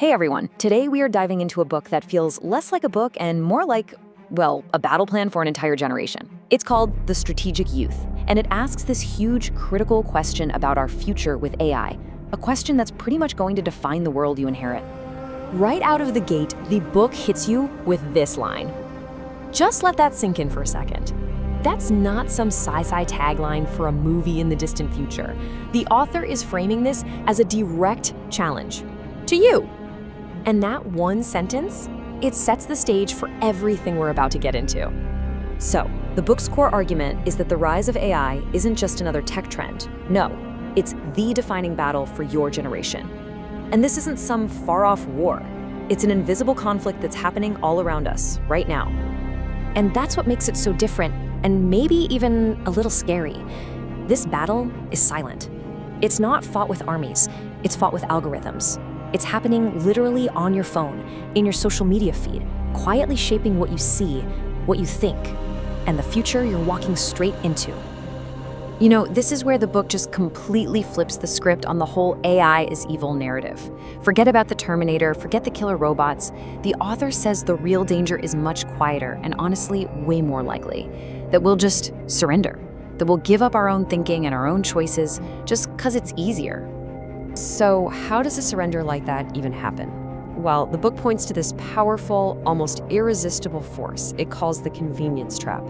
Hey everyone, today we are diving into a book that feels less like a book and more like, well, a battle plan for an entire generation. It's called The Strategic Youth, and it asks this huge, critical question about our future with AI, a question that's pretty much going to define the world you inherit. Right out of the gate, the book hits you with this line. Just let that sink in for a second. That's not some sci-fi tagline for a movie in the distant future. The author is framing this as a direct challenge to you. And that one sentence, it sets the stage for everything we're about to get into. So, the book's core argument is that the rise of AI isn't just another tech trend. No, it's the defining battle for your generation. And this isn't some far-off war. It's an invisible conflict that's happening all around us, right now. And that's what makes it so different, and maybe even a little scary. This battle is silent. It's not fought with armies, it's fought with algorithms. It's happening literally on your phone, in your social media feed, quietly shaping what you see, what you think, and the future you're walking straight into. You know, this is where the book just completely flips the script on the whole AI is evil narrative. Forget about the Terminator, forget the killer robots. The author says the real danger is much quieter and honestly way more likely. That we'll just surrender. That we'll give up our own thinking and our own choices just because it's easier. So how does a surrender like that even happen? Well, the book points to this powerful, almost irresistible force it calls the convenience trap.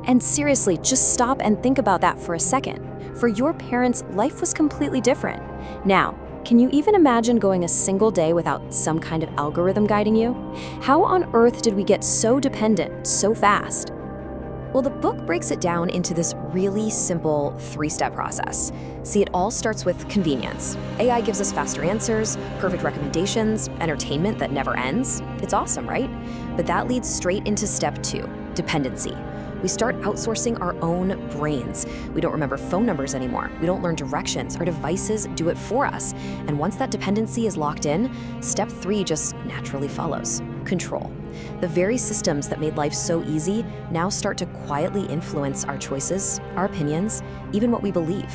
And seriously, just stop and think about that for a second. For your parents, life was completely different. Now, can you even imagine going a single day without some kind of algorithm guiding you? How on earth did we get so dependent so fast? Well, the book breaks it down into this really simple three-step process. See, it all starts with convenience. AI gives us faster answers, perfect recommendations, entertainment that never ends. It's awesome, right? But that leads straight into step 2, dependency. We start outsourcing our own brains. We don't remember phone numbers anymore. We don't learn directions. Our devices do it for us. And once that dependency is locked in, step 3 just naturally follows, control. The very systems that made life so easy now start to quietly influence our choices, our opinions, even what we believe.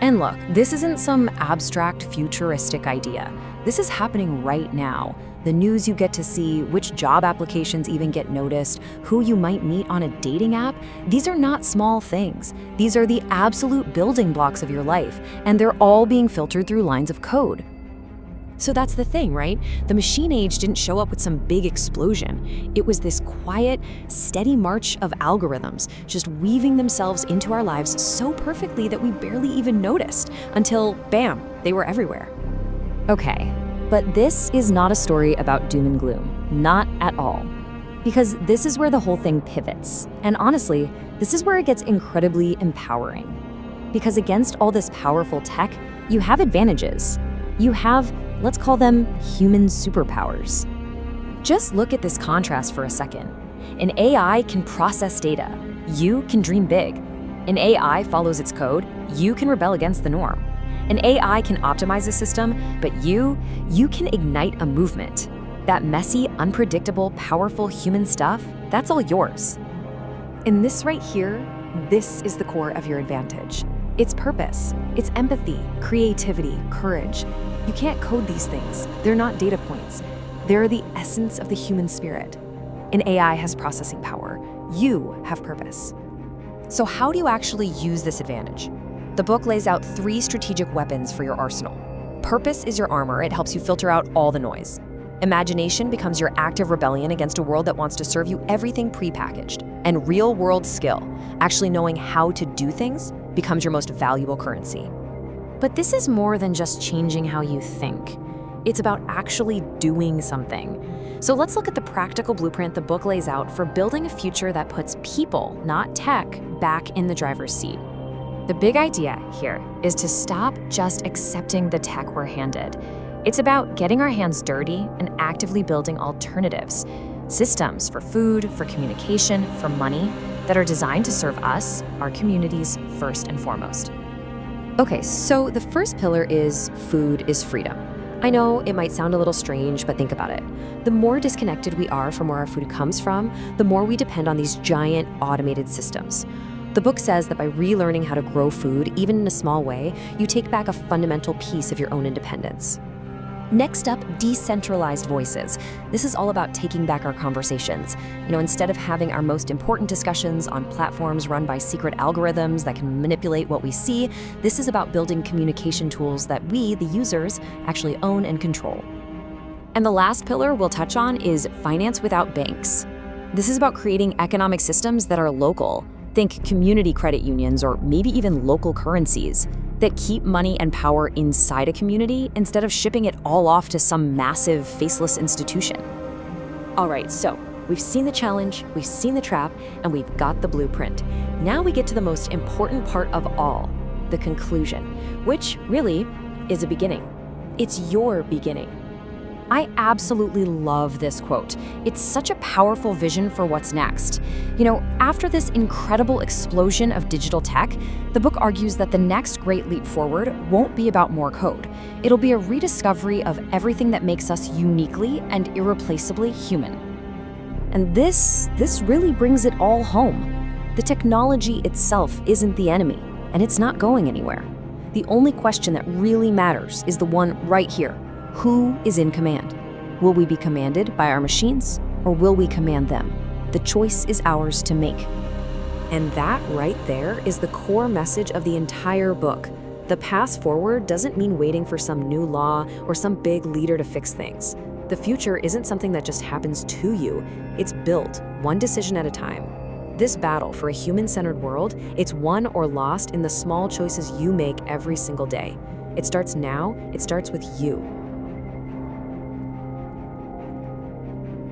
And look, this isn't some abstract, futuristic idea. This is happening right now. The news you get to see, which job applications even get noticed, who you might meet on a dating app, these are not small things. These are the absolute building blocks of your life, and they're all being filtered through lines of code. So that's the thing, right? The machine age didn't show up with some big explosion. It was this quiet, steady march of algorithms just weaving themselves into our lives so perfectly that we barely even noticed until, bam, they were everywhere. Okay, but this is not a story about doom and gloom, not at all. Because this is where the whole thing pivots. And honestly, this is where it gets incredibly empowering. Because against all this powerful tech, you have advantages. You have, let's call them human superpowers. Just look at this contrast for a second. An AI can process data. You can dream big. An AI follows its code. You can rebel against the norm. An AI can optimize a system, but you can ignite a movement. That messy, unpredictable, powerful human stuff, that's all yours. And this right here, this is the core of your advantage. It's purpose, it's empathy, creativity, courage. You can't code these things. They're not data points. They're the essence of the human spirit. An AI has processing power. You have purpose. So how do you actually use this advantage? The book lays out 3 strategic weapons for your arsenal. Purpose is your armor. It helps you filter out all the noise. Imagination becomes your active rebellion against a world that wants to serve you everything prepackaged. And real-world skill, actually knowing how to do things, becomes your most valuable currency. But this is more than just changing how you think. It's about actually doing something. So let's look at the practical blueprint the book lays out for building a future that puts people, not tech, back in the driver's seat. The big idea here is to stop just accepting the tech we're handed. It's about getting our hands dirty and actively building alternatives, systems for food, for communication, for money, that are designed to serve us, our communities, first and foremost. Okay, so the first pillar is food is freedom. I know it might sound a little strange, but think about it. The more disconnected we are from where our food comes from, the more we depend on these giant automated systems. The book says that by relearning how to grow food, even in a small way, you take back a fundamental piece of your own independence. Next up, decentralized voices. This is all about taking back our conversations. Instead of having our most important discussions on platforms run by secret algorithms that can manipulate what we see, this is about building communication tools that we, the users, actually own and control. And the last pillar we'll touch on is finance without banks. This is about creating economic systems that are local. Think community credit unions or maybe even local currencies that keep money and power inside a community instead of shipping it all off to some massive, faceless institution. All right, so we've seen the challenge, we've seen the trap, and we've got the blueprint. Now we get to the most important part of all, the conclusion, which really is a beginning. It's your beginning. I absolutely love this quote. It's such a powerful vision for what's next. After this incredible explosion of digital tech, the book argues that the next great leap forward won't be about more code. It'll be a rediscovery of everything that makes us uniquely and irreplaceably human. And this really brings it all home. The technology itself isn't the enemy, and it's not going anywhere. The only question that really matters is the one right here. Who is in command? Will we be commanded by our machines, or will we command them? The choice is ours to make. And that right there is the core message of the entire book. The path forward doesn't mean waiting for some new law or some big leader to fix things. The future isn't something that just happens to you. It's built, one decision at a time. This battle for a human-centered world, it's won or lost in the small choices you make every single day. It starts now, it starts with you.